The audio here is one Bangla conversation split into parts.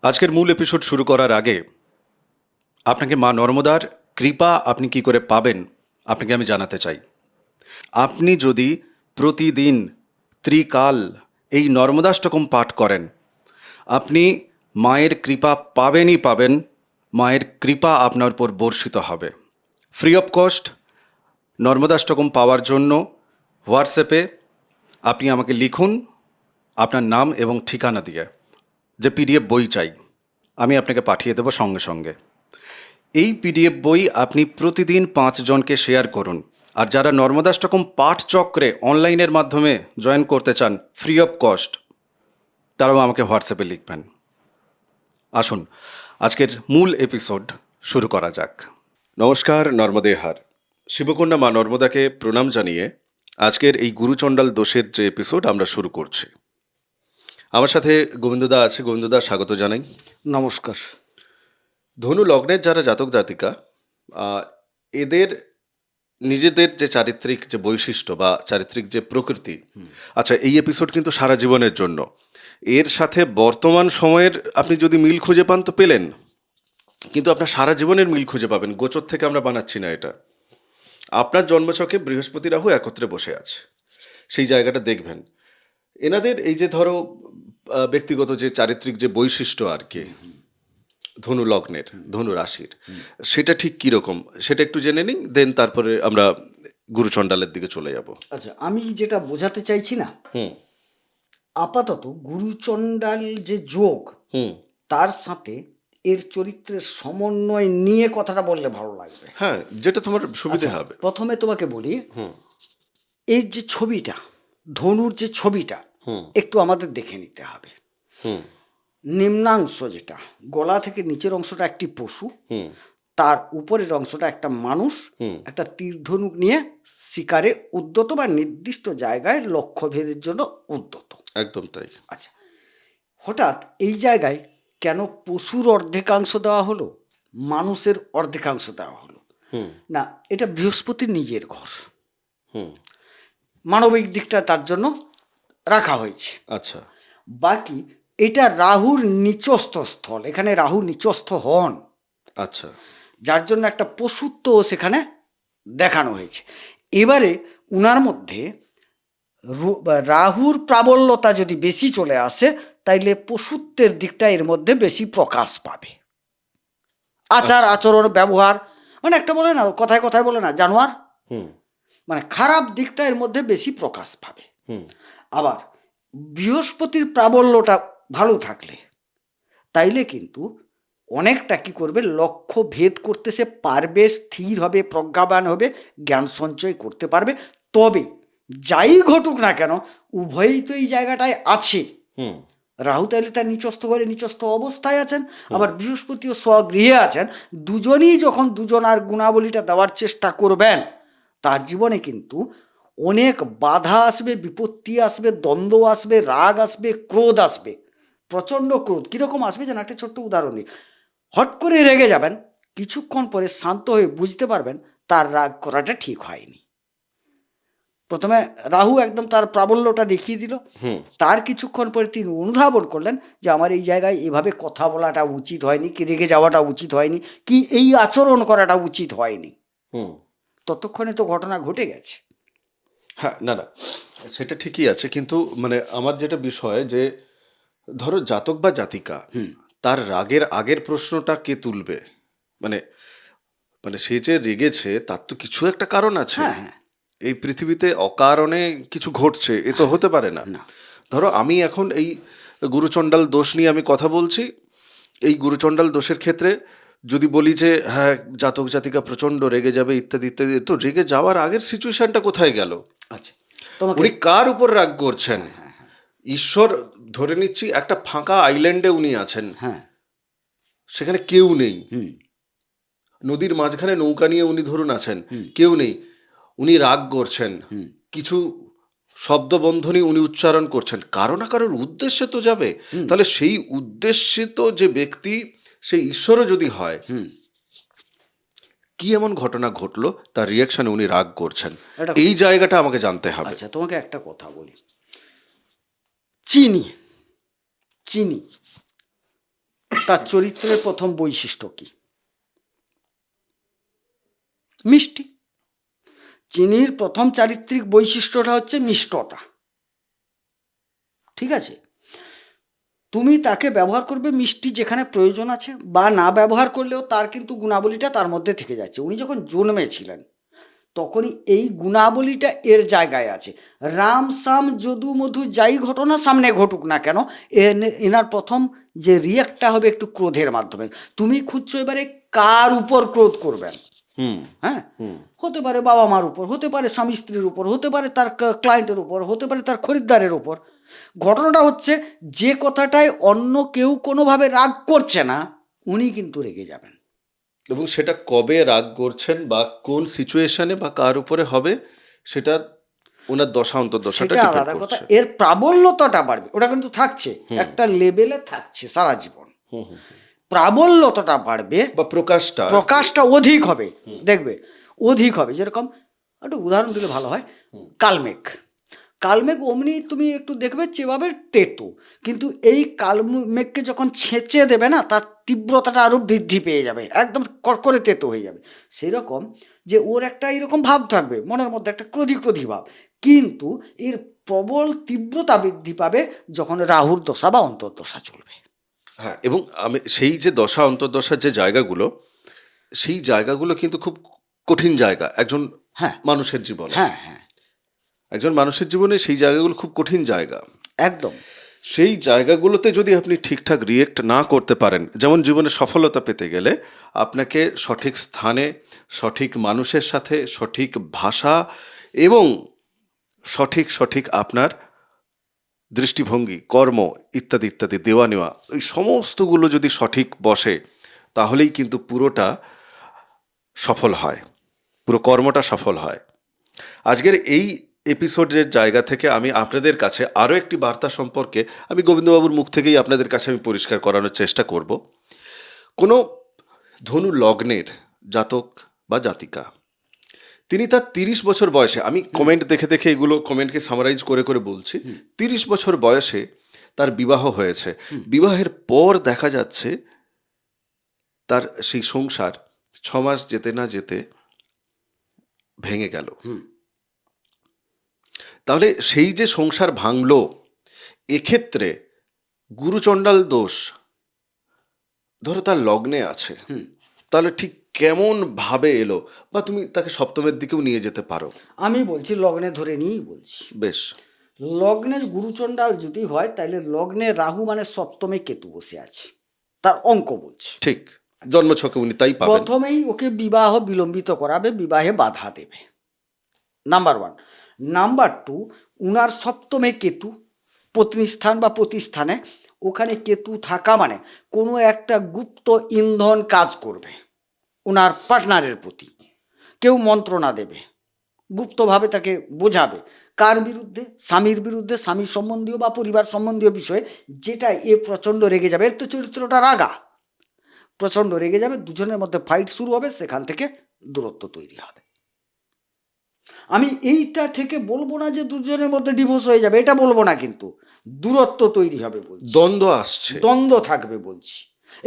আজকের মূল এপিসোড শুরু করার আগে আপনাকে মা নর্মদার কৃপা আপনি কি করে পাবেন আপনাকে আমি জানাতে চাই। আপনি যদি প্রতিদিন ত্রিকাল এই নর্মদাষ্টকম পাঠ করেন, আপনি মায়ের কৃপা পাবেনই পাবেন। মায়ের কৃপা আপনার উপর বর্ষিত হবে। ফ্রি অফ কস্ট নর্মদাষ্টকম পাওয়ার জন্য হোয়াটসঅ্যাপে আপনি আমাকে লিখুন আপনার নাম এবং ঠিকানা দিয়ে, যে পিডিএফ বই চাই, আমি আপনাকে পাঠিয়ে দেবো সঙ্গে সঙ্গে। এই পিডিএফ বই আপনি প্রতিদিন 5 জনকে শেয়ার করুন। আর যারা নর্মদাষ্টকম পাঠ চক্রে অনলাইনের মাধ্যমে জয়েন করতে চান ফ্রি অফ কস্ট, তারাও আমাকে হোয়াটসঅ্যাপে লিখবেন। আসুন আজকের মূল এপিসোড শুরু করা যাক। নমস্কার, নর্মদেহার শিবকন্যা মা নর্মদাকে প্রণাম জানিয়ে আজকের এই গুরুচণ্ডাল দোষের যে এপিসোড আমরা শুরু করছি। আমার সাথে গোবিন্দদা আছে। গোবিন্দদা, স্বাগত জানাই। নমস্কার। ধনু লগ্নের যারা জাতক জাতিকা, এদের নিজেদের যে চারিত্রিক যে বৈশিষ্ট্য বা চারিত্রিক যে প্রকৃতি, আচ্ছা এই এপিসোড কিন্তু সারা জীবনের জন্য। এর সাথে বর্তমান সময়ের আপনি যদি মিল খুঁজে পান তো পেলেন, কিন্তু আপনার সারা জীবনের মিল খুঁজে পাবেন। গোচর থেকে আমরা বানাচ্ছি না এটা। আপনার জন্মছকে বৃহস্পতি রাহু একত্রে বসে আছে, সেই জায়গাটা দেখবেন। এনাদের এই যে ধরো ব্যক্তিগত যে চারিত্রিক যে বৈশিষ্ট্য আর কি, ধনু লগ্নের, ধনু রাশির, সেটা ঠিক কীরকম সেটা একটু জেনে নিন, দেন তারপরে আমরা গুরুচণ্ডালের দিকে চলে যাব। আচ্ছা, আমি যেটা বোঝাতে চাইছি না, হুম আপাতত গুরুচণ্ডাল যে যোগ, হুম তার সাথে এর চরিত্রের সমন্বয় নিয়ে কথাটা বললে ভালো লাগবে। হ্যাঁ, যেটা তোমার সুবিধে আচ্ছা, হবে। প্রথমে তোমাকে বলি, হুম এই যে ছবিটা, ধনুর যে ছবিটা, হুম একটু আমাদের দেখে নিতে হবে। হুম নিম্নাংশ যেটা, গলা থেকে নিচের অংশটা একটি পশু, হুম তার উপরের অংশটা একটা মানুষ হুম একটা তীর ধনুক নিয়ে শিকারে উদ্যত বা নির্দিষ্ট জায়গায় লক্ষ্যভেদের জন্য উদ্যত। একদম তাই। আচ্ছা, হঠাৎ এই জায়গায় কেন পশুর অর্ধেকাংশ দেওয়া হলো, মানুষের অর্ধেকাংশ দেওয়া হলো? হুম না, এটা বৃহস্পতির নিজের ঘর, হুম মানবিক দিকটা তার জন্য রাখা হয়েছে। আচ্ছা বাকি এটা রাহুর নিচস্থ স্থল, এখানে রাহু নিচস্থ হন, আচ্ছা যার জন্য একটা পশুত্ব সেখানে দেখানো হয়েছে। এবারে উনার মধ্যে রাহুর প্রাবল্যতা যদি বেশি চলে আসে, তাইলে পশুত্বের দিকটা এর মধ্যে বেশি প্রকাশ পাবে। আচার আচরণ ব্যবহার, মানে একটা বলে না, কথায় কথায় বলে না জানোয়ার, হুম মানে খারাপ দিকটা এর মধ্যে বেশি প্রকাশ পাবে। হুম আবার বৃহস্পতির প্রাবল্যটা ভালো থাকলে তাইলে কিন্তু অনেকটা কি করবে, লক্ষ্য ভেদ করতে সে পারবে, স্থির হবে, প্রজ্ঞাবান হবে, জ্ঞান সঞ্চয় করতে পারবে। তবে যাই ঘটুক না কেন, উভয়ই তো এই জায়গাটায় আছে। হুম রাহু তাইলে তার নিচস্থ ঘরে নিচস্থ অবস্থায় আছেন, আবার বৃহস্পতিও স্বগৃহে আছেন। দুজনই যখন দুজনার গুণাবলীটা দেওয়ার চেষ্টা করবেন, তার জীবনে কিন্তু অনেক বাধা আসবে, বিপত্তি আসবে, দ্বন্দ্ব আসবে, রাগ আসবে, ক্রোধ আসবে, প্রচণ্ড ক্রোধ। কীরকম আসবে যেন, একটা ছোট্ট উদাহরণ দিই। হট করে রেগে যাবেন, কিছুক্ষণ পরে শান্ত হয়ে বুঝতে পারবেন তার রাগ করাটা ঠিক হয়নি। প্রথমে রাহু একদম তার প্রাবল্যটা দেখিয়ে দিল, তার কিছুক্ষণ পরে তিনি অনুধাবন করলেন যে আমার এই জায়গায় এভাবে কথা বলাটা উচিত হয়নি, কি রেগে যাওয়াটা উচিত হয়নি, কি এই আচরণ করাটা উচিত হয়নি। হুম ততক্ষণে তো ঘটনা ঘটে গেছে। হ্যাঁ, না না, সেটা ঠিকই আছে, কিন্তু মানে আমার যেটা বিষয় যে ধরো জাতক বা জাতিকা, তার রাগের আগের প্রশ্নটা কে তুলবে? মানে মানে সে যে রেগেছে তার তো কিছু একটা কারণ আছে। হ্যাঁ হ্যাঁ, এই পৃথিবীতে অকারণে কিছু ঘটছে, এ তো হতে পারে না। না, ধরো আমি এখন এই গুরুচণ্ডাল দোষ নিয়ে আমি কথা বলছি। এই গুরুচণ্ডাল দোষের ক্ষেত্রে যদি বলি যে হ্যাঁ জাতক জাতিকা প্রচণ্ড রেগে যাবে ইত্যাদি ইত্যাদি, তো রেগে যাওয়ার আগের সিচুয়েশনটা কোথায় গেল? আচ্ছা, তোমাকে উনি কার উপর রাগ করছেন? ঈশ্বর, ধরে নিচ্ছি একটা ফাঁকা আইল্যান্ডে উনি আছেন, হ্যাঁ, সেখানে কেউ নেই। হুম, নদীর মাঝখানে নৌকা নিয়ে উনি ধরুন আছেন, কেউ নেই, উনি রাগ করছেন, কিছু শব্দবন্ধনী উনি উচ্চারণ করছেন, কারো না কারোর উদ্দেশ্যে তো যাবে। তাহলে সেই উদ্দেশ্যিত যে ব্যক্তি, সেই ঈশ্বরও যদি হয়, কি এমন ঘটনা ঘটলো তার রিয়াকশনে উনি রাগ করছেন? এই জায়গাটা আমাকে জানতে হবে। আচ্ছা, তোমাকে একটা কথা বলি। চিনি চিনি তার চরিত্রের প্রথম বৈশিষ্ট্য কি? মিষ্টি। চিনির প্রথম চারিত্রিক বৈশিষ্ট্যটা হচ্ছে মিষ্টতা। ঠিক আছে, তুমি তাকে ব্যবহার করবে মিষ্টি যেখানে প্রয়োজন আছে, বা না ব্যবহার করলেও তার কিন্তু গুণাবলীটা তার মধ্যে থেকে যাচ্ছে। উনি যখন জন্মেছিলেন তখনই এই গুণাবলীটা এর জায়গায় আছে। রাম সাম যদু মধু যাই ঘটনা সামনে ঘটুক না কেন, এনার প্রথম যে রিয়াক্টটা হবে একটু ক্রোধের মাধ্যমে। তুমি খুঁজছো এবারে কার উপর ক্রোধ করবেন। হ্যাঁ, হতে পারে বাবা মার উপর, হতে পারে স্বামী স্ত্রীর উপর, হতে পারে তার ক্লায়েন্টের উপর, হতে পারে তার খরিদ্দারের উপর। ঘটনাটা হচ্ছে যে কথাটায় অন্য কেউ কোনোভাবে রাগ করছে না, উনি কিন্তু রেগে যাবেন। এবং সেটা কবে রাগ করছেন বা কোন সিচুয়েশনে বা কার উপরে হবে, সেটা ওনার দশা অন্তর্দশাটা সেটা ডিপেন্ড আলাদা কথা। করছে। এর প্রাবল্যতাটা বাড়বে, ওটা কিন্তু থাকছে একটা লেভেলে, থাকছে সারা জীবন। প্রাবল্যতাটা বাড়বে বা প্রকাশটা অধিক হবে, দেখবে অধিক হবে। যেরকম একটা উদাহরণ দিলে ভালো হয়, কালমেঘ। কালমেঘ অমনি তুমি একটু দেখবে চেবাবে তেতো, কিন্তু এই কালমেঘকে যখন ছেঁচে দেবে না, তার তীব্রতাটা আরও বৃদ্ধি পেয়ে যাবে, একদম কড়কড়ে তেতো হয়ে যাবে। সেরকম যে ওর একটা এরকম ভাব থাকবে মনের মধ্যে, একটা ক্রোধী ক্রোধী ভাব, কিন্তু এর প্রবল তীব্রতা বৃদ্ধি পাবে যখন রাহুর দশা বা অন্তর্দশা চলবে। হ্যাঁ, এবং আমি সেই যে দশা অন্তর্দশার যে জায়গাগুলো, সেই জায়গাগুলো কিন্তু খুব কঠিন জায়গা একজন হ্যাঁ মানুষের জীবনে। হ্যাঁ হ্যাঁ, একজন মানুষের জীবনে সেই জায়গাগুলো খুব কঠিন জায়গা। একদম। সেই জায়গাগুলোতে যদি আপনি ঠিকঠাক রিয়েক্ট না করতে পারেন, যেমন জীবনে সফলতা পেতে গেলে আপনাকে সঠিক স্থানে, সঠিক মানুষের সাথে, সঠিক ভাষা এবং সঠিক আপনার দৃষ্টিভঙ্গি, কর্ম ইত্যাদি ইত্যাদি, দেওয়া নেওয়া, ওই সমস্তগুলো যদি সঠিক বসে, তাহলেই কিন্তু পুরোটা সফল হয়, পুরো কর্মটা সফল হয়। আজকের এই এপিসোডের জায়গা থেকে আমি আপনাদের কাছে আরও একটি বার্তা সম্পর্কে আমি গোবিন্দবাবুর মুখ থেকেই আপনাদের কাছে আমি পরিষ্কার করানোর চেষ্টা করব। কোনো ধনু লগ্নের জাতক বা জাতিকা, তিনি তার 30 বছর বয়সে, আমি কমেন্ট দেখে দেখে এগুলো কমেন্টকে সামারাইজ করে করে বলছি, 30 বছর বয়সে তার বিবাহ হয়েছে। বিবাহের পর দেখা যাচ্ছে তার সেই সংসার 6 মাস যেতে না যেতে ভেঙে গেল। তাহলে সেই যে সংসার ভাঙলো, এক্ষেত্রে গুরুচণ্ডাল দোষ ধরো তার লগ্নে আছে, তাহলে ঠিক কেমন ভাবে এলো, বা তুমি তাকে সপ্তমের দিকেও নিয়ে যেতে পারো। আমি বলছি লগ্নে ধরে নিয়েই বলছি। বেশ, লগ্নের গুরুচণ্ডাল যদি হয়, তাহলে লগ্নে রাহু মানে সপ্তমে কেতু বসে আছে, তার অঙ্ক বলছে। ঠিক, জন্মছকে উনি তাই পাবেন। প্রথমেই ওকে বিবাহ বিলম্বিত করাবে, বিবাহে বাধা দেবে, নাম্বার 1। নাম্বার 2, উনার সপ্তমে কেতু, পত্নী স্থান বা প্রতিস্থানে, ওখানে কেতু থাকা মানে কোনো একটা গুপ্ত ইন্ধন কাজ করবে ওনার পার্টনারের প্রতি। কেউ মন্ত্রণা দেবে, গুপ্তভাবে তাকে বোঝাবে, কার বিরুদ্ধে? স্বামীর বিরুদ্ধে, স্বামীর সম্বন্ধীয় বা পরিবার সম্বন্ধীয় বিষয়ে, যেটা এ প্রচণ্ড রেগে যাবে। এর তো চরিত্রটা রাগা, প্রচণ্ড রেগে যাবে, দুজনের মধ্যে ফাইট শুরু হবে, সেখান থেকে দূরত্ব তৈরি হবে। আমি এইটা থেকে বলবো না যে দুজনের মধ্যে ডিভোর্স হয়ে যাবে, এটা বলবো না, কিন্তু দূরত্ব তৈরি হবে বলছি, দ্বন্দ্ব আসছে, দ্বন্দ্ব থাকবে বলছি,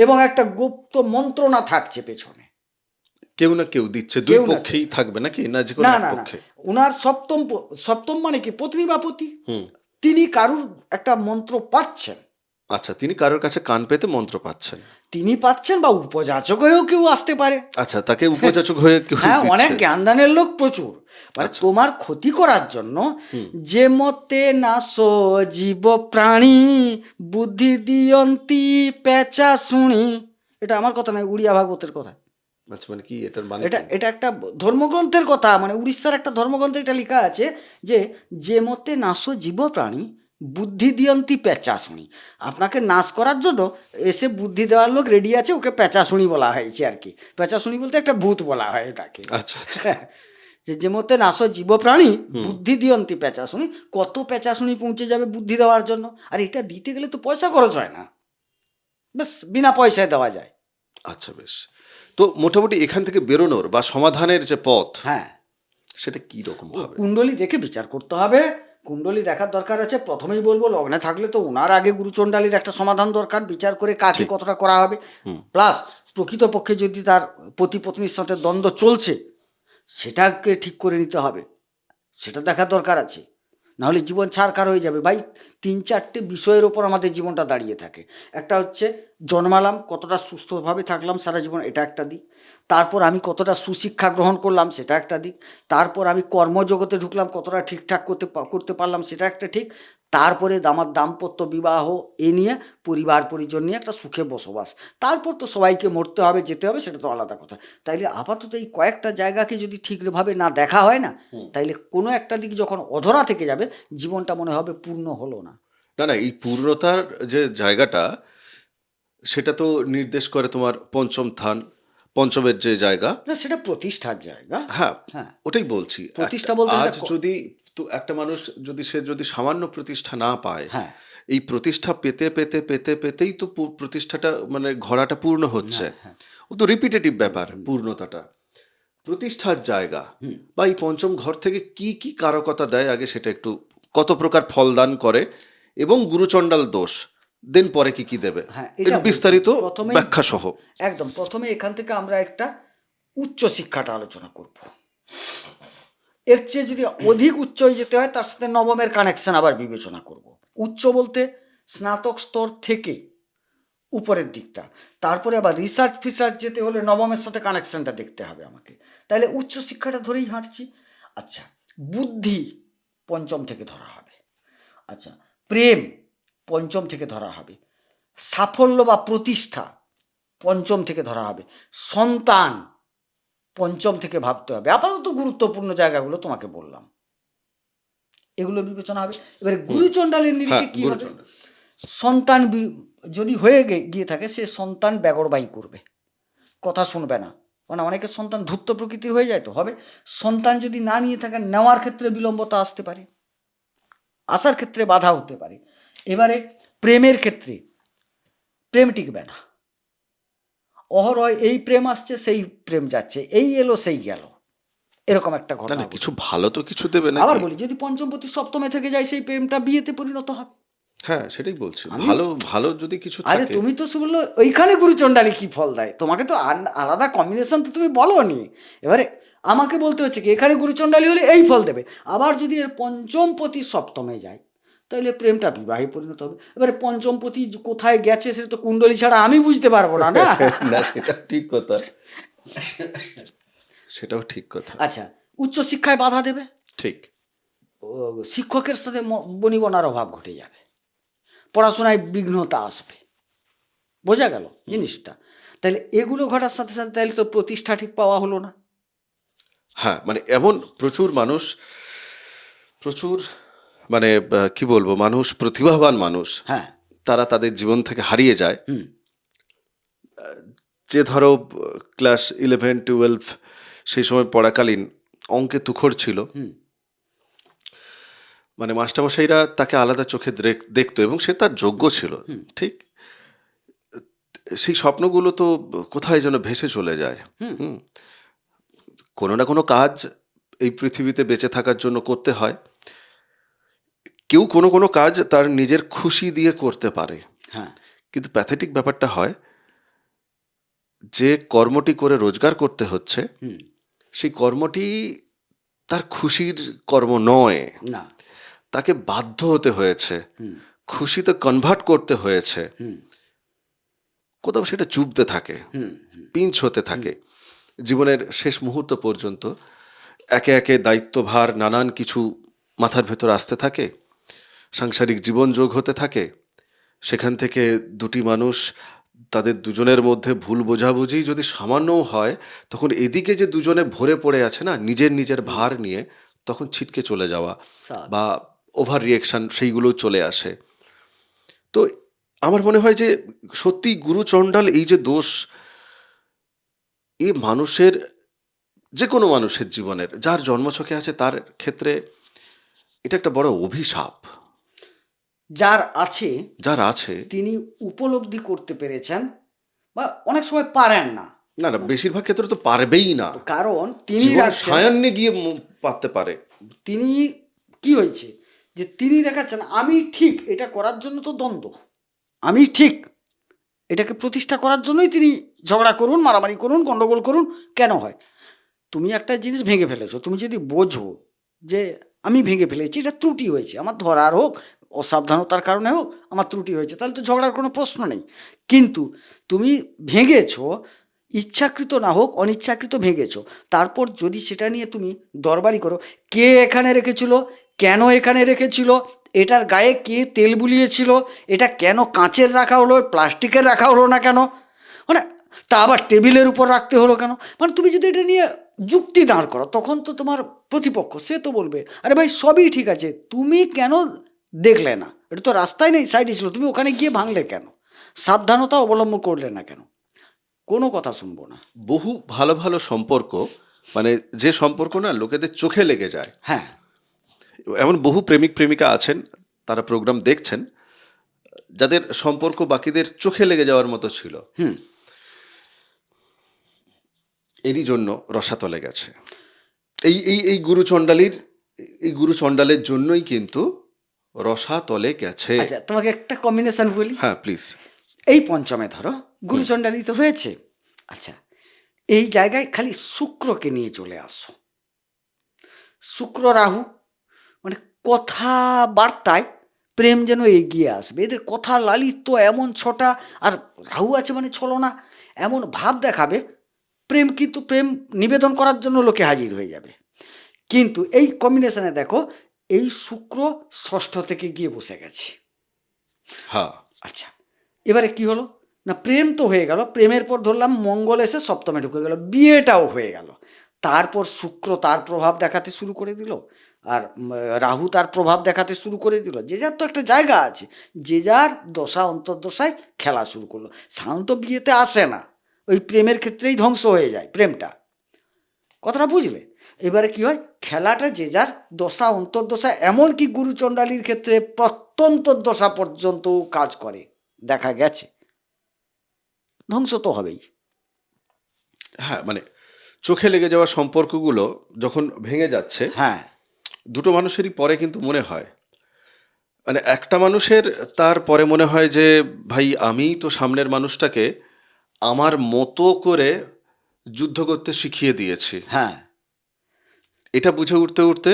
এবং একটা গুপ্ত মন্ত্রণা থাকছে পেছনে, কেউ না কেউ দিচ্ছে, দুই পক্ষেই থাকবে নাকি, না যে কোনো না এক না না। পক্ষে? ওনার সপ্তম মানে কি, পত্নী বা পতি, তিনি কারুর একটা মন্ত্র পাচ্ছেন। আচ্ছা, তিনি কারোর কাছে কান পেতে মন্ত্র পাচ্ছেন, তিনি পাচ্ছেন, বা উপযাচক হয়েও কেউ আসতে পারে। আচ্ছা, তাকে উপযাচক হয়ে কেউ হ্যাঁ, দিচ্ছে। অনেক জ্ঞানদানের লোক প্রচুর, মানে তোমার ক্ষতি করার জন্য। যে মতে নাশ জীব প্রাণী, বুদ্ধি দিয়ন্তি পেঁচা শুনি, এটা আমার কথা নয়, উড়িয়া ভাগবতের কথা। আচ্ছা, মানে কি এটার মানে? এটা একটা ধর্মগ্রন্থের কথা, মানে উড়িষ্যার একটা ধর্মগ্রন্থে এটা লেখা আছে যে যে মতে নাশ জীব প্রাণী, বুদ্ধি দিয়ন্তি পেঁচা শুনি। আপনাকে নাশ করার জন্য এসে বুদ্ধি দেওয়ার লোক রেডি আছে, ওকে পেঁচা শুনি বলা হয়েছে আর কি। পেঁচা শুনি বলতে একটা ভূত বলা হয় এটাকে। আচ্ছা, যে মতে নাশ জীব প্রাণী, বুদ্ধি দিয়ন্তি পেঁচা শুনি। কত পেঁচা শুনি পৌঁছে যাবে বুদ্ধি দেওয়ার জন্য, আর এটা দিতে গেলে তো পয়সা খরচ হয় না, বেশ বিনা পয়সায় দেওয়া যায়। আচ্ছা, বেশ। তো মোটামুটি এখান থেকে বেরোনোর বা সমাধানের যে পথ, হ্যাঁ, সেটা কি রকম ভাবে? কুণ্ডলী দেখে বিচার করতে হবে, কুণ্ডলী দেখার দরকার আছে। প্রথমেই বলবো লগ্নে থাকলে তো ওনার আগে গুরুচণ্ডালীর একটা সমাধান দরকার, বিচার করে কাকে ঠিক। কতটা করা হবে। প্লাস প্রকৃতপক্ষে যদি তার পতি পত্নীর সাথে দ্বন্দ্ব চলছে সেটাকে ঠিক করে নিতে হবে, সেটা দেখার দরকার আছে। নাহলে জীবন ছাড়খাড় হয়ে যাবে ভাই। 3-4টে বিষয়ের ওপর আমাদের জীবনটা দাঁড়িয়ে থাকে। একটা হচ্ছে জন্মালাম, কতটা সুস্থভাবে থাকলাম সারা জীবন, এটা একটা দিক। তারপর আমি কতটা সুশিক্ষা গ্রহণ করলাম, সেটা একটা দিক। তারপর আমি কর্মজগতে ঢুকলাম, কতটা ঠিকঠাক করতে পারলাম, সেটা একটা ঠিক। তারপরে আমার দাম্পত্য বিবাহ এ নিয়ে পরিবার পরিজন নিয়ে একটা সুখে বসবাস। তারপর তো সবাইকে মরতে হবে, যেতে হবে, সেটা তো আলাদা কথা। তাইলে আপাতত এই কয়েকটা জায়গাকে যদি ঠিকভাবে না দেখা হয় না, তাইলে কোনো একটা দিক যখন অধরা থেকে যাবে, জীবনটা মনে হবে পূর্ণ হলো না। না না, এই পূর্ণতার যে জায়গাটা, সেটা তো নির্দেশ করে তোমার পঞ্চম স্থান, পঞ্চমের যে জায়গা। না, সেটা প্রতিষ্ঠার জায়গা। হ্যাঁ, হ্যাঁ, ওটাই বলছি। প্রতিষ্ঠা বলতে আজ সেটা যদি তো একটা মানুষ যদি সামান্য প্রতিষ্ঠা না পায়, হ্যাঁ, এই প্রতিষ্ঠা পেতে পেতে পেতে পেতেই তো প্রতিষ্ঠাটা মানে ঘোড়াটা পূর্ণ হচ্ছে। ও তো রিপিটেটিভ ব্যাপার পূর্ণতাটা। প্রতিষ্ঠার জায়গা বা এই পঞ্চম ঘর থেকে কি কি কারকতা দেয় আগে সেটা একটু, কত প্রকার ফলদান করে এবং গুরুচণ্ডাল দোষ দেন পরে কি কি দেবে, হ্যাঁ, একটু এটা বিস্তারিত প্রথমেই ব্যাখ্যা সহ। একদম প্রথমে এখান থেকে আমরা একটা উচ্চ শিক্ষাটা আলোচনা করব। এর চেয়ে যদি অধিক উচ্চই যেতে হয়, তার সাথে নবমের কানেকশন আবার বিবেচনা করব। উচ্চ বলতে স্নাতক স্তর থেকে উপরের দিকটা। তারপরে আবার রিসার্চ ফিসার্চ যেতে হলে নবমের সাথে কানেকশনটা দেখতে হবে আমাকে। তাহলে উচ্চ শিক্ষাটা ধরেই হাঁটছি। আচ্ছা, বুদ্ধি পঞ্চম থেকে ধরা হবে। আচ্ছা, প্রেম পঞ্চম থেকে ধরা হবে। সাফল্য বা প্রতিষ্ঠা পঞ্চম থেকে ধরা হবে। সন্তান পঞ্চম থেকে ভাবতে হবে। আপাতত গুরুত্বপূর্ণ জায়গাগুলো তোমাকে বললাম, এগুলো বিবেচনা হবে। এবারে গুরুচণ্ডালের হ্যাঁ, নিরিখে কি হবে? গুরুচণ্ডাল। সন্তান যদি হয়ে গিয়ে থাকে, সে সন্তান বেগরবাই করবে, কথা শুনবে না। মানে অনেকের সন্তান ধূর্ত প্রকৃতির হয়ে যায়, তো হবে। সন্তান যদি না নিয়ে থাকে, নেওয়ার ক্ষেত্রে বিলম্বতা আসতে পারে, আসার ক্ষেত্রে বাধা হতে পারে। এবারে প্রেমের ক্ষেত্রে প্রেম টিকবে না, অহরহ এই প্রেম আসছে সেই প্রেম যাচ্ছে, এই এলো সেই গেল, এরকম একটা না ঘটনা না, ঘটবে। কিছু ভালো তো কিছু দেবে আবার নাকি? বলি, যদি পঞ্চমপতি সপ্তমে থেকে যায়, সেই প্রেমটা বিয়েতে পরিণত হবে। হ্যাঁ, সেটাই বলছি, আমি ভালো ভালো যদি কিছু আরে থাকে। তুমি তো বললো ওইখানে গুরুচণ্ডালী কি ফল দেয়, তোমাকে তো আলাদা কম্বিনেশন তো তুমি বলো নি। এবারে আমাকে বলতে হচ্ছে কি, এখানে গুরুচণ্ডালী হলে এই ফল দেবে। আবার যদি এর পঞ্চমপতি সপ্তমে যায়, তাহলে প্রেমটা বিবাহে পরিণত হবে। এবারে পঞ্চমপতি কোথায় গেছে সেটা তো কুণ্ডলী ছাড়া আমি বুঝতে পারবো না, না? না, সেটা ঠিক কথা, সেটাও ঠিক কথা। আচ্ছা, উচ্চশিক্ষায় বাধা দেবে, ঠিক। শিক্ষকের সাথে বনিবনার অভাব ঘটে যাবে, পড়াশোনায় বিঘ্নতা আসবে। বোঝা গেল জিনিসটা? তাহলে এগুলো ঘটার সাথে সাথে তাহলে তো প্রতিষ্ঠা ঠিক পাওয়া হলো না। হ্যাঁ, মানে এমন প্রচুর মানুষ, প্রচুর মানে কি বলবো, মানুষ, প্রতিভাবান মানুষ, হ্যাঁ, তারা তাদের জীবন থেকে হারিয়ে যায়। হুম, যে ধরো ক্লাস 11-12 সেই সময় পড়াকালীন অঙ্কে তুখর ছিল, হুম, মানে মাস্টারমশাইরা তাকে আলাদা চোখে দেখতো এবং সে তার যোগ্য ছিল, ঠিক। সেই স্বপ্নগুলো তো কোথায় যেন ভেসে চলে যায়। হুম। কোনো না কোনো কাজ এই পৃথিবীতে বেঁচে থাকার জন্য করতে হয়। কেউ কোনো কোনো কাজ তার নিজের খুশি দিয়ে করতে পারে, হ্যাঁ, কিন্তু প্যাথেটিক ব্যাপারটা হয় যে কর্মটি করে রোজগার করতে হচ্ছে, হুম, সেই কর্মটি তার খুশির কর্ম নয়, না, তাকে বাধ্য হতে হয়েছে, হুম, খুশিতে কনভার্ট করতে হয়েছে। হুম, কোথাও সেটা চুবতে থাকে, হুম, পিঞ্চ হতে থাকে জীবনের শেষ মুহূর্ত পর্যন্ত। একে একে দায়িত্বভার নানান কিছু মাথার ভেতর আসতে থাকে, সাংসারিক জীবন যোগ হতে থাকে। সেখান থেকে দুটি মানুষ, তাদের দুজনের মধ্যে ভুল বোঝাবুঝি যদি সামান্যও হয়, তখন এদিকে যে দুজনে ভরে পড়ে আছে না নিজের নিজের ভার নিয়ে, তখন ছিটকে চলে যাওয়া স্বাভাবিক। বা ওভার রিয়েকশন সেইগুলো চলে আসে। তো আমার মনে হয় যে সত্যি গুরুচণ্ডাল এই যে দোষ, এ মানুষের, যে কোনো মানুষের জীবনের, যার জন্মছকে আছে তার ক্ষেত্রে এটা একটা বড় অভিশাপ। যার আছে যার আছে, তিনি উপলব্ধি করতে পেরেছেন, বা অনেক সময় পারেন না। না না, বেশিরভাগ ক্ষেত্রে তো পারবেই না। কারণ তিনি জীবন রাখছেন, সায়ান্নে গিয়ে পারতে পারে। তিনি কি হয়েছে, যে তিনি দেখাচ্ছেন আমি ঠিক, এটা করার জন্য তো দ্বন্দ্ব, আমি ঠিক, এটাকে প্রতিষ্ঠা করার জন্যই তিনি ঝগড়া করুন, মারামারি করুন, গন্ডগোল করুন। কেন হয়? তুমি একটা জিনিস ভেঙে ফেলেছো, তুমি যদি বোঝো যে আমি ভেঙে ফেলেছি, এটা ত্রুটি হয়েছে, আমার ধরার হোক, অসাবধানতার কারণে হোক আমার ত্রুটি হয়েছে, তাহলে তো ঝগড়ার কোনো প্রশ্ন নেই। কিন্তু তুমি ভেঙেছো, ইচ্ছাকৃত না হোক অনিচ্ছাকৃত ভেঙেছো, তারপর যদি সেটা নিয়ে তুমি দরবারি করো, কে এখানে রেখেছিল, কেন এখানে রেখেছিল, এটার গায়ে কে তেল বুলিয়েছিল, এটা কেন কাঁচের রাখা হলো, প্লাস্টিকের রাখা হলো না কেন, মানে তা আবার টেবিলের উপর রাখতে হলো কেন, মানে তুমি যদি এটা নিয়ে যুক্তি দাঁড় করো, তখন তো তোমার প্রতিপক্ষ সে তো বলবে আরে ভাই সবই ঠিক আছে, তুমি কেন দেখলে না, এটা তো রাস্তায় নেই, সাইডে ছিল, তুমি ওখানে গিয়ে ভাঙলে কেন, সাবধানতা অবলম্বন করলে না কেন, কোনো কথা শুনবো না। বহু ভালো ভালো সম্পর্ক, মানে যে সম্পর্ক না লোকেদের চোখে লেগে যায়, হ্যাঁ, এমন বহু প্রেমিক প্রেমিকা আছেন, তারা প্রোগ্রাম দেখছেন, যাদের সম্পর্ক বাকিদের চোখে লেগে যাওয়ার মতো ছিল, হুম, এরই জন্য রসাতলে গেছে। এই গুরুচণ্ডালের জন্যই কিন্তু রসাতলে গেছে। আচ্ছা তোমাকে একটা কম্বিনেশন বলি, হ্যাঁ প্লিজ। এই পঞ্চমে ধরো গুরুচণ্ডালী তো হয়েছে, আচ্ছা এই জায়গায় খালি শুক্রকে নিয়ে চলে আসো, শুক্র রাহু, মানে কথাবার্তায় প্রেম যেন এগিয়ে আসবে, এদের কথা লালিত্য এমন ছটা, আর রাহু আছে মানে ছলনা, এমন ভাব দেখাবে, প্রেম কিন্তু প্রেম নিবেদন করার জন্য লোকে হাজির হয়ে যাবে। কিন্তু এই কম্বিনেশনে দেখো, এই শুক্র ষষ্ঠ থেকে গিয়ে বসে গেছে। হ্যাঁ, আচ্ছা এবারে কি হলো না, প্রেম তো হয়ে গেল, প্রেমের পর ধরলাম মঙ্গল এসে সপ্তমে ঢুকে গেল, বিয়েটাও হয়ে গেল, তারপর শুক্র তার প্রভাব দেখাতে শুরু করে দিল, আর রাহু তার প্রভাব দেখাতে শুরু করে দিল, যে যার তো একটা জায়গা আছে, যে যার দশা অন্তর্দশায় খেলা শুরু করলো, সাধারণত বিয়েতে আসে না, ওই প্রেমের ক্ষেত্রেই ধ্বংস হয়ে যায় প্রেমটা, কথাটা বুঝলে? এবারে কি হয়, খেলাটা যে যার দশা অন্তর্দশা, এমনকি গুরুচণ্ডালীর ক্ষেত্রে প্রত্যন্তর্দশা পর্যন্ত কাজ করে দেখা গেছে, ধ্বংস তো হবেই। হ্যাঁ, মানে চোখে লেগে যাওয়া সম্পর্কগুলো যখন ভেঙে যাচ্ছে, হ্যাঁ, দুটো মানুষেরই পরে কিন্তু মনে হয়, মানে একটা মানুষের তার পরে মনে হয় যে ভাই আমি তো সামনের মানুষটাকে আমার মতো করে যুদ্ধ করতে শিখিয়ে দিয়েছি। হ্যাঁ, এটা বুঝে উঠতে উঠতে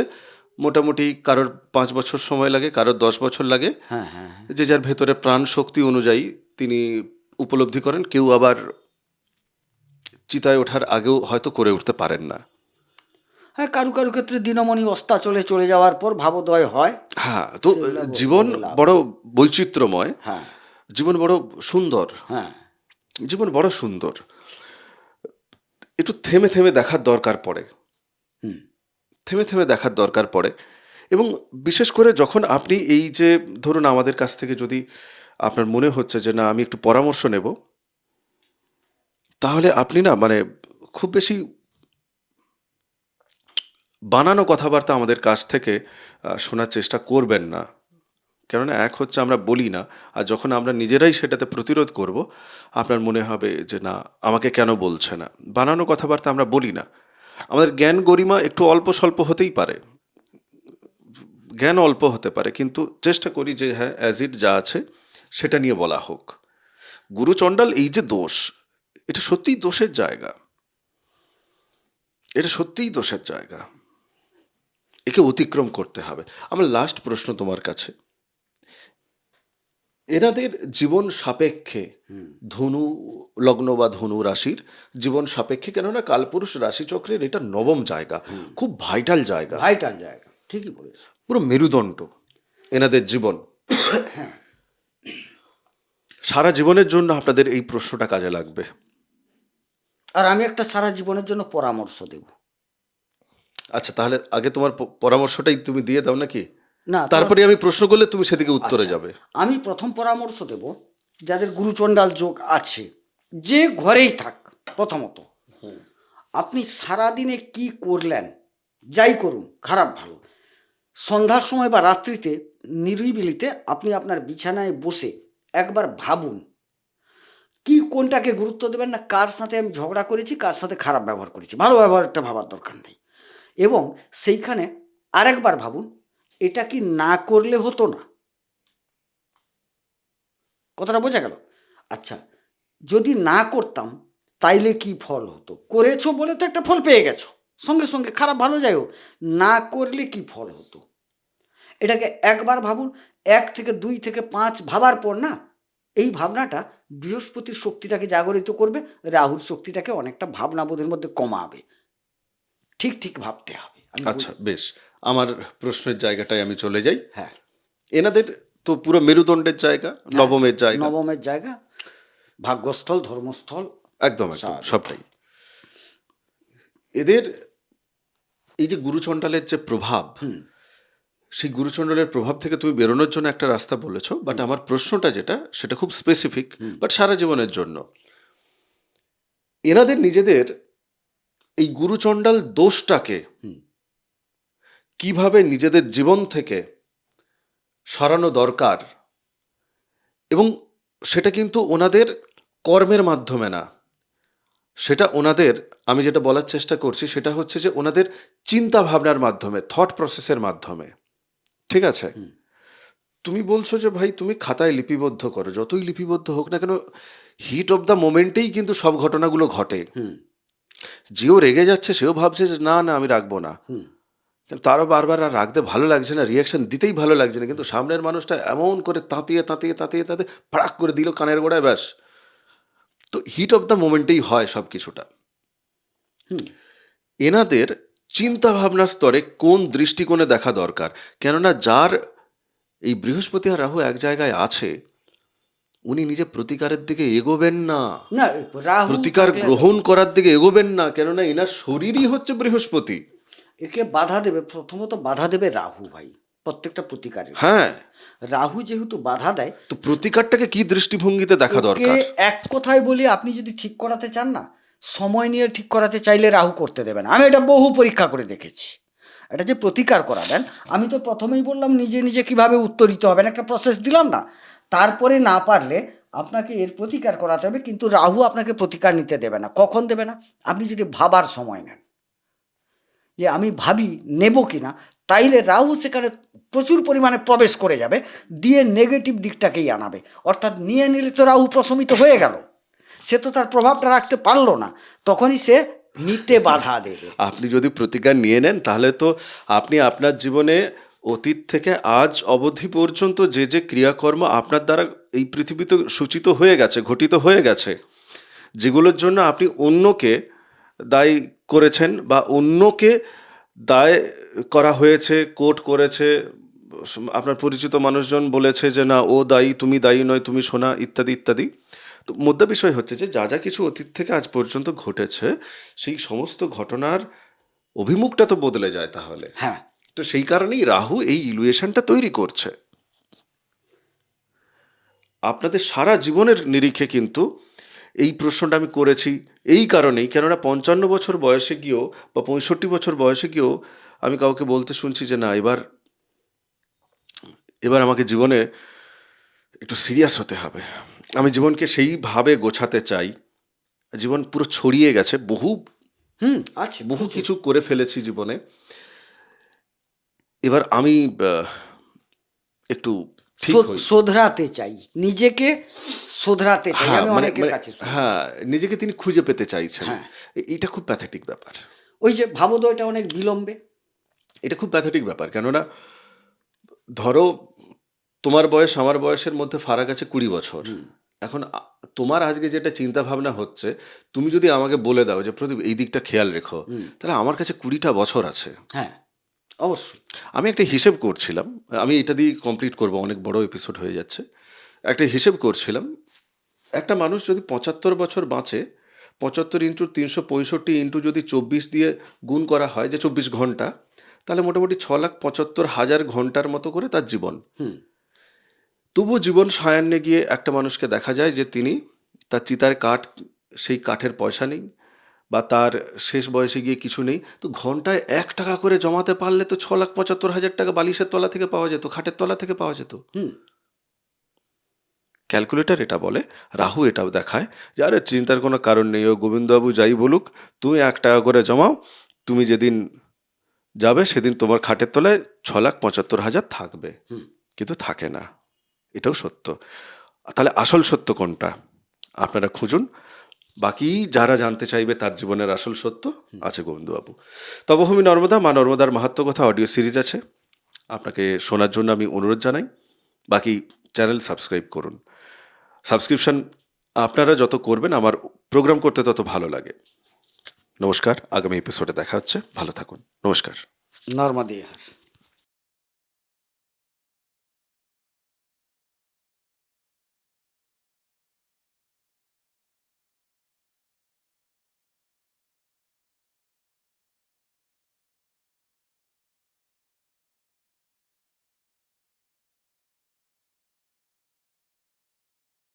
মোটামুটি কারোর 5 বছর সময় লাগে, কারোর 10 বছর লাগে। হ্যাঁ, হ্যাঁ, যে যার ভেতরে প্রাণ শক্তি অনুযায়ী তিনি উপলব্ধি করেন, কেউ আবার চিতায় ওঠার আগেও হয়তো করে উঠতে পারেন না। হ্যাঁ, কারু কারু ক্ষেত্রে দিনমণি অস্তাচলে চলে যাওয়ার পর ভাবোদয় হয়, হ্যাঁ, তো সেগুলো জীবন বলে লাভ বড় নেই। বৈচিত্র্যময়, হ্যাঁ, জীবন বড় সুন্দর, হ্যাঁ, জীবন বড় সুন্দর। একটু থেমে থেমে দেখার দরকার পড়ে, হুম, থেমে থেমে দেখার দরকার পড়ে। এবং বিশেষ করে যখন আপনি এই যে ধরুন আমাদের কাছ থেকে যদি আপনার মনে হচ্ছে যে না আমি একটু পরামর্শ নেব, তাহলে আপনি না মানে খুব বেশি বানানো কথাবার্তা আমাদের কাছ থেকে শোনার চেষ্টা করবেন না। কেননা এক হচ্ছে আমরা বলি না, আর যখন আমরা নিজেরাই সেটাতে প্রতিরোধ করব, আপনার মনে হবে যে না আমাকে কেন বলছে না। বানানো কথাবার্তা আমরা বলি না। আমাদের জ্ঞান গরিমা একটু অল্প স্বল্প হতেই পারে, জ্ঞান অল্প হতে পারে, কিন্তু চেষ্টা করি যে হ্যাঁ অ্যাজ ইট যা আছে সেটা নিয়ে বলা হোক। গুরুচণ্ডাল এই যে দোষ, এটা সত্যিই দোষের জায়গা, এটা সত্যিই দোষের জায়গা, একে অতিক্রম করতে হবে। আমার লাস্ট প্রশ্ন তোমার কাছে, এনাদের জীবন সাপেক্ষে, ধনু লগ্ন বা ধনু রাশির জীবন সাপেক্ষে, কেননা কালপুরুষ রাশিচক্রের এটা নবম জায়গা, খুব ভাইটাল জায়গা, ভাইটাল জায়গা, ঠিকই বলেছো। পুরো মেরুদণ্ড এনাদের জীবন। সারা জীবনের জন্য আপনাদের এই প্রশ্নটা কাজে লাগবে। আর আমি একটা সারা জীবনের জন্য পরামর্শ দেব। আচ্ছা, তাহলে আগে তোমার পরামর্শটাই তুমি দিয়ে দাও নাকি, না, তারপরে আমি প্রশ্ন করলে তুমি সেদিকে উত্তরে আচ্ছা, যাবে। আমি প্রথম পরামর্শ দেব যাদের গুরুচণ্ডাল যোগ আছে, যে ঘরেই থাক, প্রথমত আপনি সারাদিনে কি করলেন, যাই করুন খারাপ ভালো, সন্ধ্যার সময় বা রাত্রিতে নিরিবিলিতে আপনি আপনার বিছানায় বসে একবার ভাবুন কি কোনটাকে গুরুত্ব দেবেন, না কার সাথে আমি ঝগড়া করেছি, কার সাথে খারাপ ব্যবহার করেছি, ভালো ব্যবহারটা ভাবার দরকার নেই, এবং সেইখানে আরেকবার ভাবুন এটা কি না করলে হতো না? কথাটা বোঝা গেল? আচ্ছা, যদি না করতাম তাইলে কি ফল হতো? করেছো বলে তো একটা ফল পেয়ে গেছো, সঙ্গে সঙ্গে, খারাপ ভালো যাই হোক। না করলে কি ফল হতো? এটাকে একবার ভাবুন, 1 থেকে 2 থেকে 5 ভাবার পর না, এই ভাবনাটা বৃহস্পতির শক্তিটাকে জাগরিত করবে, রাহুর শক্তিটাকে অনেকটা ভাবনাবোধের মধ্যে কমাবে। ঠিক ঠিক ভাবতে হবে। আমি আচ্ছা, বলি- বেশ। আমার প্রশ্নের জায়গাটায় আমি চলে যাই। হ্যাঁ, এনাদের তো পুরো মেরুদণ্ডের জায়গা, নবমের জায়গা। নবমের জায়গা, ভাগ্যস্থল, ধর্মস্থল, একদম একদম স্বাভাবিক। সবটাই। এদের এই যে গুরুচণ্ডালের যে প্রভাব, সেই গুরুচণ্ডালের প্রভাব থেকে তুমি বেরোনোর জন্য একটা রাস্তা বলেছো, বাট আমার প্রশ্নটা যেটা, সেটা খুব স্পেসিফিক, বাট সারা জীবনের জন্য। এনাদের নিজেদের এই গুরুচণ্ডাল দোষটাকে কিভাবে নিজেদের জীবন থেকে সরানো দরকার, এবং সেটা কিন্তু ওনাদের কর্মের মাধ্যমে না, সেটা ওনাদের, আমি যেটা বলার চেষ্টা করছি সেটা হচ্ছে যে ওনাদের চিন্তা ভাবনার মাধ্যমে, থট প্রসেসের মাধ্যমে। ঠিক আছে? তুমি বলছো যে ভাই তুমি খাতায় লিপিবদ্ধ করো, যতই লিপিবদ্ধ হোক না কেন, হিট অফ দ্য মোমেন্টেই কিন্তু সব ঘটনাগুলো ঘটে। যেও রেগে যাচ্ছে সেও ভাবছে যে না না আমি রাখবো না, কিন্তু তারও বারবার আর রাখতে ভালো লাগছে না, রিয়াকশন দিতেই ভালো লাগছে না, কিন্তু সামনের মানুষটা এমন করে তাঁতিয়ে তাঁতিয়ে তাঁতিয়ে তাঁতিয়ে ফাড়াক করে দিল কানের গোড়ায়, ব্যাস। তো হিট অফ দ্য মোমেন্টেই হয় সব কিছুটা। এনাদের চিন্তা ভাবনার স্তরে কোন দৃষ্টিকোণে দেখা দরকার? কেননা যার এই বৃহস্পতি আর রাহু এক জায়গায় আছে, উনি নিজে প্রতিকারের দিকে এগোবেন না, না, রাহু প্রতিকার থাকলে গ্রহণ করার দিকে এগোবেন না, কেননা এনার শরীরই হচ্ছে বৃহস্পতি। একে বাধা দেবে, প্রথমত বাধা দেবে রাহু ভাই, প্রত্যেকটা প্রতিকারের। হ্যাঁ, রাহু যেহেতু বাধা দেয়, তো প্রতিকারটাকে কি দৃষ্টিভঙ্গিতে দেখা ওকে দরকার? এক কথায় বলি, আপনি যদি ঠিক করাতে চান না, সময় নিয়ে ঠিক করাতে চাইলে রাহু করতে দেবে না। আমি এটা বহু পরীক্ষা করে দেখেছি। এটা যে প্রতিকার করাবেন, আমি তো প্রথমেই বললাম নিজে নিজে কিভাবে উত্তরিত হবেন, একটা প্রসেস দিলাম না। তারপরে না পারলে আপনাকে এর প্রতিকার করাতে হবে, কিন্তু রাহু আপনাকে প্রতিকার নিতে দেবে না। কখন দেবে না? আপনি যদি ভাবার সময় নেন যে আমি ভাবি নেব কিনা, তাইলে রাহু সেখানে প্রচুর পরিমাণে প্রবেশ করে যাবে, দিয়ে নেগেটিভ দিকটাকেই আনাবে। অর্থাৎ নিয়ে নিলে তো রাহু প্রশমিত হয়ে গেল, সে তো তার প্রভাবটা রাখতে পারলো না, তখনই সে নিতে বাধা দেবে। আপনি যদি প্রতিকার নিয়ে নেন, তাহলে তো আপনি আপনার জীবনে অতীত থেকে আজ অবধি পর্যন্ত যে যে ক্রিয়াকর্ম আপনার দ্বারা এই পৃথিবীতে সূচিত হয়ে গেছে, ঘটিত হয়ে গেছে, যেগুলোর জন্য আপনি অন্যকে দায়ী করেছেন বা অন্যকে দায় করা হয়েছে, কোর্ট করেছে, আপনার পরিচিত মানুষজন বলেছে যে না ও দায়ী, তুমি দায়ী নয়, তুমি শোনা, ইত্যাদি ইত্যাদি। তো মুদ্রা বিষয় হচ্ছে যে যা যা কিছু অতীত থেকে আজ পর্যন্ত ঘটেছে, সেই সমস্ত ঘটনার অভিমুখটা তো বদলে যায় তাহলে। হ্যাঁ, তো সেই কারণেই রাহু এই ইলুয়েশনটা তৈরি করছে আপনাদের সারা জীবনের নিরিখে। কিন্তু এই প্রশ্নটা আমি করেছি এই কারণেই, কেননা 55 বছর বয়সে গিয়েও বা 65 বছর বয়সে গিয়েও আমি কাউকে বলতে শুনছি যে না এবার এবার আমাকে জীবনে একটু সিরিয়াস হতে হবে, আমি জীবনকে সেইভাবে গোছাতে চাই। জীবন পুরো ছড়িয়ে গেছে, বহু আছে বহু প্রচুর। কিছু করে ফেলেছি জীবনে, এবার আমি একটু ঠিক হই। শোধরাতে চাই, নিজেকে শোধরাতে চাই, হ্যাঁ আমি মানে অনেকের মানে কাছে শুনেছি। হ্যাঁ, নিজেকে তিনি খুঁজে পেতে চাইছেন। হ্যাঁ। এটা খুব প্যাথেটিক ব্যাপার। ওই যে ভাবোদয়টা অনেক বিলম্বে। এটা খুব প্যাথেটিক ব্যাপার, কেননা ধরো তোমার বয়স আমার বয়সের মধ্যে ফারাক আছে 20 বছর। এখন তোমার আজকে যেটা চিন্তা ভাবনা হচ্ছে, তুমি যদি আমাকে বলে দাও যে প্রদীপ এই দিকটা খেয়াল রেখো, তাহলে আমার কাছে 20টা বছর আছে। হ্যাঁ, অবশ্যই। আমি একটা হিসেব করছিলাম, আমি এটা দিয়ে কমপ্লিট করব, অনেক বড় এপিসোড হয়ে যাচ্ছে। একটা হিসেব করছিলাম, একটা মানুষ যদি 75 বছর বাঁচে, 75 ইন্টু 365 ইন্টু যদি 24 দিয়ে গুণ করা হয়, যে 24 ঘন্টা, তাহলে মোটামুটি 6,75,000 ঘন্টার মতো করে তার জীবন। তবু জীবন সায়ান্নে গিয়ে একটা মানুষকে দেখা যায় যে তিনি তার চিতার কাঠ, সেই কাঠের পয়সা নেই, বা তার শেষ বয়সে গিয়ে কিছু নেই। তো ঘন্টায় 1 টাকা করে জমাতে পারলে তো 6,75,000 টাকা বালিশের তলা থেকে পাওয়া যেত, খাটের তলা থেকে পাওয়া যেত। ক্যালকুলেটর এটা বলে, রাহু এটাও দেখায় যে আরে চিন্তার কোনো কারণ নেই, ও গোবিন্দবাবু যাই বলুক, তুমি 1 টাকা করে জমাও, তুমি যেদিন যাবে সেদিন তোমার খাটের তলায় 6,75,000 থাকবে, কিন্তু থাকে না, এটাও সত্য। তাহলে আসল সত্য কোনটা আপনারা খুঁজুন। বাকি যারা জানতে চাইবে তার জীবনের আসল সত্য আছে গোবিন্দবাবু। তপভূমি নর্মদা, মা নর্মদার মাহাত্ম্য কথা অডিও সিরিজ আছে, আপনাকে শোনার জন্য আমি অনুরোধ জানাই। বাকি চ্যানেল সাবস্ক্রাইব করুন। সাবস্ক্রিপশন আপনারা যত করবেন আমার প্রোগ্রাম করতে তত ভালো লাগে। নমস্কার, আগামী এপিসোডে দেখা হচ্ছে, ভালো থাকুন, নমস্কার। নর্মাদি হাস।